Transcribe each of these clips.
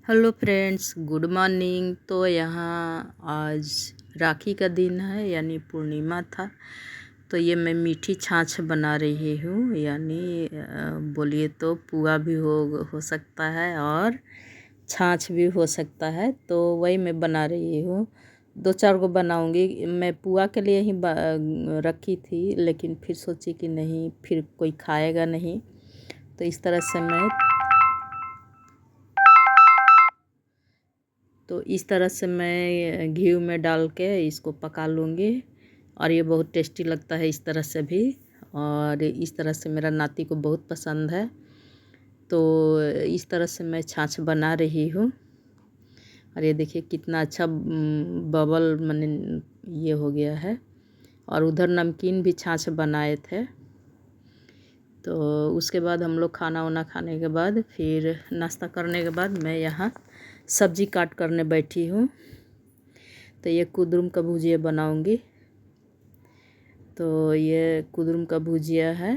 Hello friends, good morning. तो यहाँ आज राखी का दिन है, यानी पूर्णिमा था। तो ये मैं मीठी छाछ बना रही हूँ, यानी बोलिए तो पुआ भी हो सकता है और छाछ भी हो सकता है। तो वही मैं बना रही हूँ। 2-4 को बनाऊँगी। मैं पुआ के लिए ही रखी थी, लेकिन फिर सोची कि नहीं, फिर कोई खाएगा नहीं। तो इस तरह से मैं घी में डाल के इसको पका लूँगी। और ये बहुत टेस्टी लगता है इस तरह से भी। और इस तरह से मेरा नाती को बहुत पसंद है। तो इस तरह से मैं छाछ बना रही हूँ। और ये देखिए कितना अच्छा बबल मैंने ये हो गया है। और उधर नमकीन भी छाछ बनाए थे। तो उसके बाद हम लोग खाना वाना खाने के बाद, फिर नाश्ता करने के बाद मैं यहाँ सब्जी काट करने बैठी हूँ। तो ये कुद्रुम का भुजिया बनाऊँगी। तो ये कुद्रुम का भुजिया है,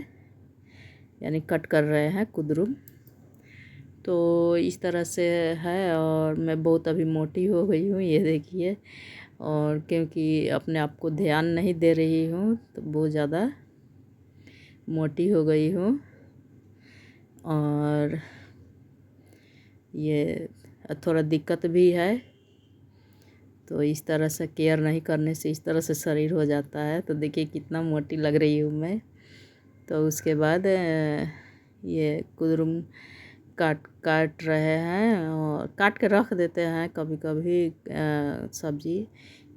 यानी कट कर रहे हैं कुद्रुम। तो इस तरह से है। और मैं बहुत अभी मोटी हो गई हूँ, ये देखिए। और क्योंकि अपने आप को ध्यान नहीं दे रही हूँ, तो बहुत ज़्यादा मोटी हो गई हूँ। और ये थोड़ा दिक्कत भी है। तो इस तरह से केयर नहीं करने से इस तरह से शरीर हो जाता है। तो देखिए कितना मोटी लग रही हूँ मैं। तो उसके बाद ये कुद्रुम काट रहे हैं और काट के रख देते हैं। कभी कभी सब्ज़ी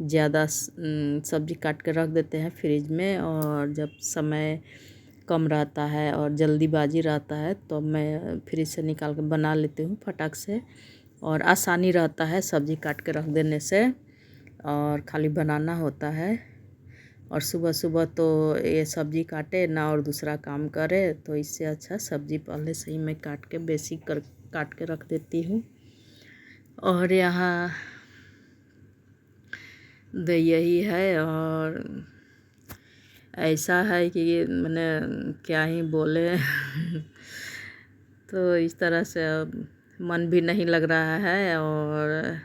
ज़्यादा सब्ज़ी काट के रख देते हैं फ्रिज में। और जब समय कम रहता है और जल्दीबाजी रहता है, तो मैं फ्रिज से निकाल के बना लेती हूँ फटाक से। और आसानी रहता है सब्ज़ी काट के रख देने से, और खाली बनाना होता है। और सुबह सुबह तो ये सब्ज़ी काटे ना और दूसरा काम करे, तो इससे अच्छा सब्ज़ी पहले से ही मैं काट के रख देती हूँ। और यहाँ यही है। और ऐसा है कि मैंने क्या ही बोले तो इस तरह से अब मन भी नहीं लग रहा है। और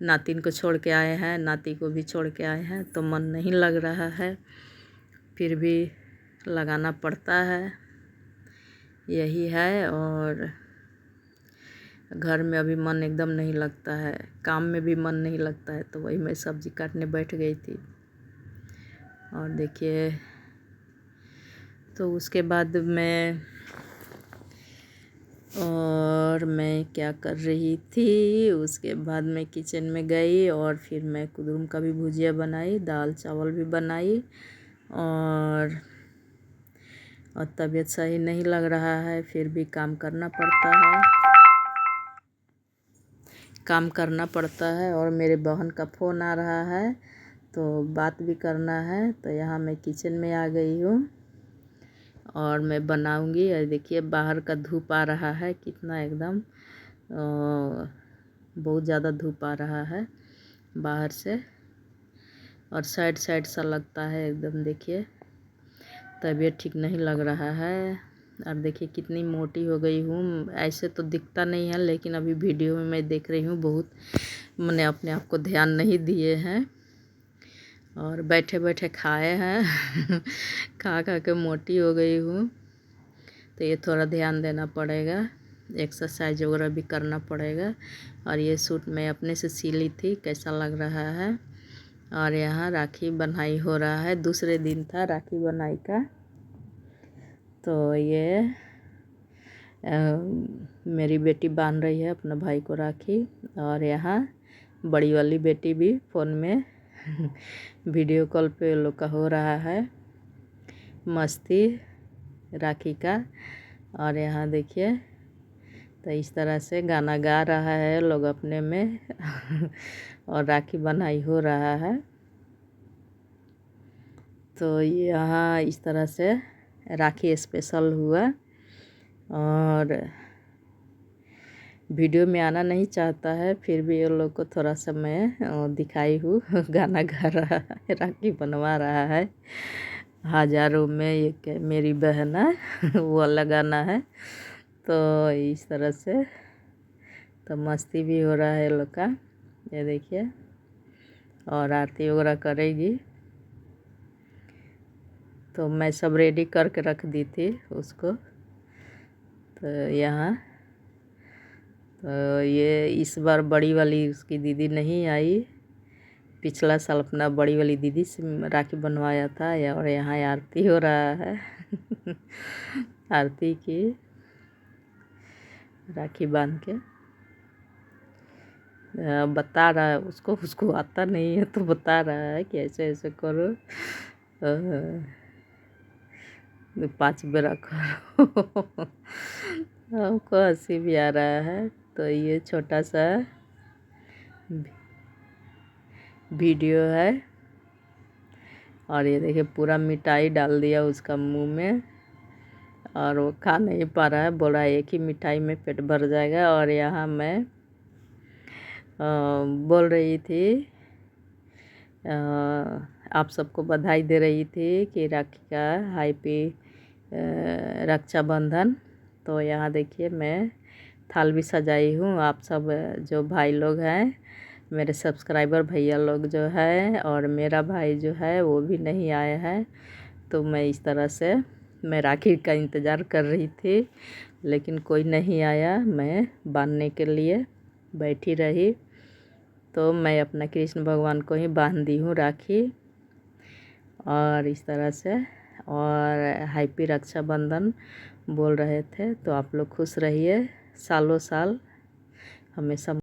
नातिन को छोड़ के आए हैं, नाती को भी छोड़ के आए हैं, तो मन नहीं लग रहा है। फिर भी लगाना पड़ता है, यही है। और घर में अभी मन एकदम नहीं लगता है, काम में भी मन नहीं लगता है। तो वही मैं सब्ज़ी काटने बैठ गई थी। और देखिए, तो उसके बाद मैं क्या कर रही थी, उसके बाद मैं किचन में गई और फिर मैं कुद्रुम का भी भुजिया बनाई, दाल चावल भी बनाई। और तबीयत सही नहीं लग रहा है, फिर भी काम करना पड़ता है। और मेरे बहन का फ़ोन आ रहा है, तो बात भी करना है। तो यहाँ मैं किचन में आ गई हूँ और मैं बनाऊंगी। और देखिए बाहर का धूप आ रहा है कितना, एकदम बहुत ज़्यादा धूप आ रहा है बाहर से। और साइड सा लगता है एकदम। देखिए तबीयत ठीक नहीं लग रहा है। और देखिए कितनी मोटी हो गई हूँ। ऐसे तो दिखता नहीं है, लेकिन अभी वीडियो में मैं देख रही हूँ बहुत मैंने अपने आप को ध्यान नहीं दिए हैं और बैठे बैठे खाए हैं खा के मोटी हो गई हूँ। तो ये थोड़ा ध्यान देना पड़ेगा, एक्सरसाइज वगैरह भी करना पड़ेगा। और ये सूट मैं अपने से सिली थी, कैसा लग रहा है। और यहाँ राखी बन्हाई हो रहा है, दूसरे दिन था राखी बन्हाई का। तो ये मेरी बेटी बांध रही है अपना भाई को राखी। और यहाँ बड़ी वाली बेटी भी फ़ोन में वीडियो कॉल पे लोग का हो रहा है मस्ती राखी का। और यहाँ देखिए, तो इस तरह से गाना गा रहा है लोग अपने में और राखी बन्हाई हो रहा है। तो यहाँ इस तरह से राखी स्पेशल हुआ। और वीडियो में आना नहीं चाहता है, फिर भी ये लोग को थोड़ा सा मैं दिखाई हूँ गाना गा रहा है, राखी बनवा रहा है। हज़ारों में एक मेरी बहन है वो अलग गाना है। तो इस तरह से तो मस्ती भी हो रहा है लोग का, ये देखिए। और आरती वगैरह करेगी, तो मैं सब रेडी करके रख दी थी उसको। तो यहाँ तो ये इस बार बड़ी वाली उसकी दीदी नहीं आई, पिछला साल अपना बड़ी वाली दीदी से राखी बनवाया था। और यहाँ आरती हो रहा है आरती की राखी बांध के बता रहा है उसको, उसको आता नहीं है तो बता रहा है कि ऐसे ऐसे करो, 5 बेरा करो हमको हंसी भी आ रहा है। तो ये छोटा सा वीडियो है। और ये देखिए पूरा मिठाई डाल दिया उसका मुंह में, और वो खा नहीं पा रहा है, बोल रहा है एक ही मिठाई में पेट भर जाएगा। और यहाँ मैं बोल रही थी, आप सबको बधाई दे रही थी कि राखी का हैप्पी रक्षाबंधन। तो यहाँ देखिए मैं थाल भी सजाई हूँ। आप सब जो भाई लोग हैं, मेरे सब्सक्राइबर भैया लोग जो है, और मेरा भाई जो है वो भी नहीं आया है। तो मैं इस तरह से मैं राखी का इंतज़ार कर रही थी, लेकिन कोई नहीं आया। मैं बांधने के लिए बैठी रही, तो मैं अपना कृष्ण भगवान को ही बांध दी हूँ राखी। और इस तरह से, और हैप्पी रक्षाबंधन बोल रहे थे। तो आप लोग खुश रहिए, सालों साल हमेशा।